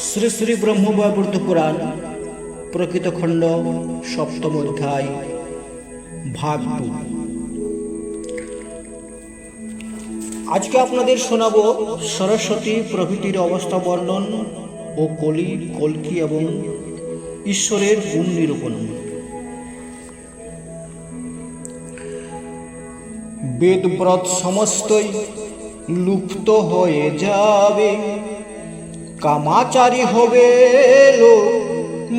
শ্রী শ্রী ব্রহ্মবৈবর্ত পুরাণ প্রকৃত খণ্ড সপ্তম অধ্যায় ভাগ 2। আজকে আপনাদের শোনাব সরস্বতী প্রভৃতির অবস্থা বর্ণন ও কল্কি এবং ঈশ্বরের গুণ নিরূপণ। বেদব্রত সমস্তই লুপ্ত হয়ে যাবে, কামাচারী হবে লোক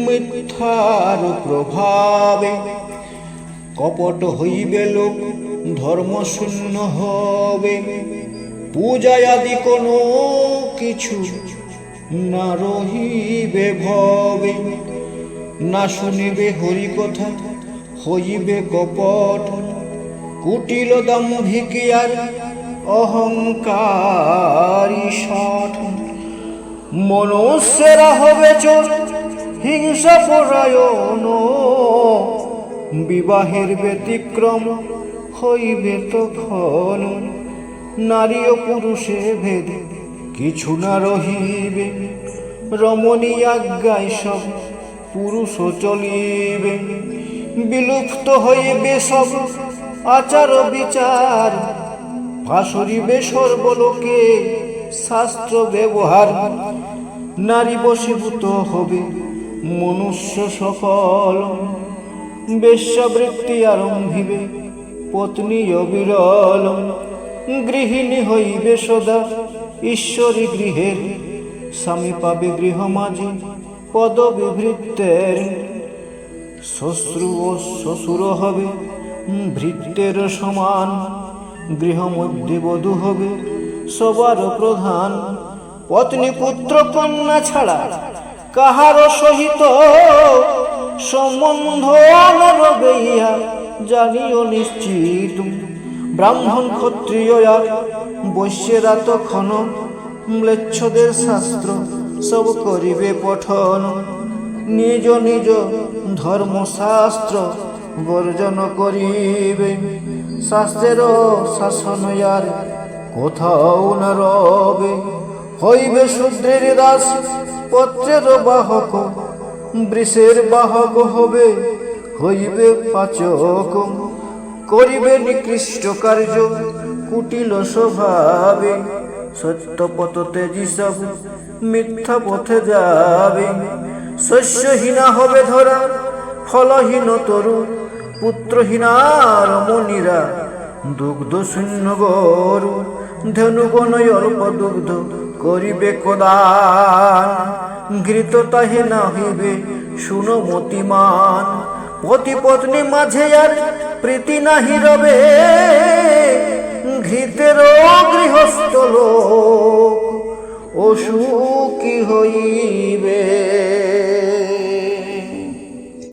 মিথ্যার প্রভাবে, কপট হইবে লোক ধর্মশূন্য হবে, পূজায় আদি কোনো কিছু না রহিবে ভবে, না শুনিবে হরিকথা হইবে কপট, কুটিল দাম্ভিকী আর অহংকারী শঠ, মনুষ্যেরা হবে চোর হিংসা পরায়ণ, বিবাহের ব্যতিক্রম হইবে তখন, নারী ও পুরুষে ভেদ কিছু না রহিবে, রমণী আজ্ঞায় সব পুরুষ চলিবে, বিলুপ্ত হইবে সব আচার বিচার, ভাসরিবে সর্বলোকে শাস্ত্র ব্যবহার, নারী বশীভূত হবে মনুষ্য সকল, বেশ্যাবৃত্তি আরম্ভিবে পত্নী অবিরল, গৃহিণী হইবে সদা ঈশ্বরী গৃহের, স্বামী পাবে গৃহ মাঝে পদবী ভৃত্যের, শ্বশ্রু ও শ্বশুর হবে ভৃত্যের সমান, গৃহ মধ্যে বধূ হবে সবার প্রধান, পত্নী পুত্র কন্যা ছাড়া কাহার সহিত সম্বন্ধ না রবে ইহা জানিও নিশ্চিত, ব্রাহ্মণ ক্ষত্রিয় আর বৈশ্যেরা তখন ম্লেচ্ছদের শাস্ত্র সব করিবে পঠন, নিজ নিজ ধর্মশাস্ত্র বর্জন করিবে, শাস্ত্রের শাসন আর কোথাও না রবে, হইবে শূদ্রের দাস পত্রের বাহক, বৃষের বাহক হবে হইবে পাচক, করিবে নিকৃষ্ট কার্য কুটিল স্বভাবে, সত্য পথ তেজি সব মিথ্যা পথে যাবে, শস্যহীনা হবে ধরা ফলহীন তরু, পুত্রহীনা রমণীরা দুগ্ধ শূন্য গরু, ধনুগণ অল্প দুগ্ধ করিবে কদান, ঘৃত তাহে না হইবে শুনো মতিমান, পতি পত্নী মাঝে আর প্রীতি নাহি রবে, ঘৃতের গৃহস্থ লোক অসুখী হইবে।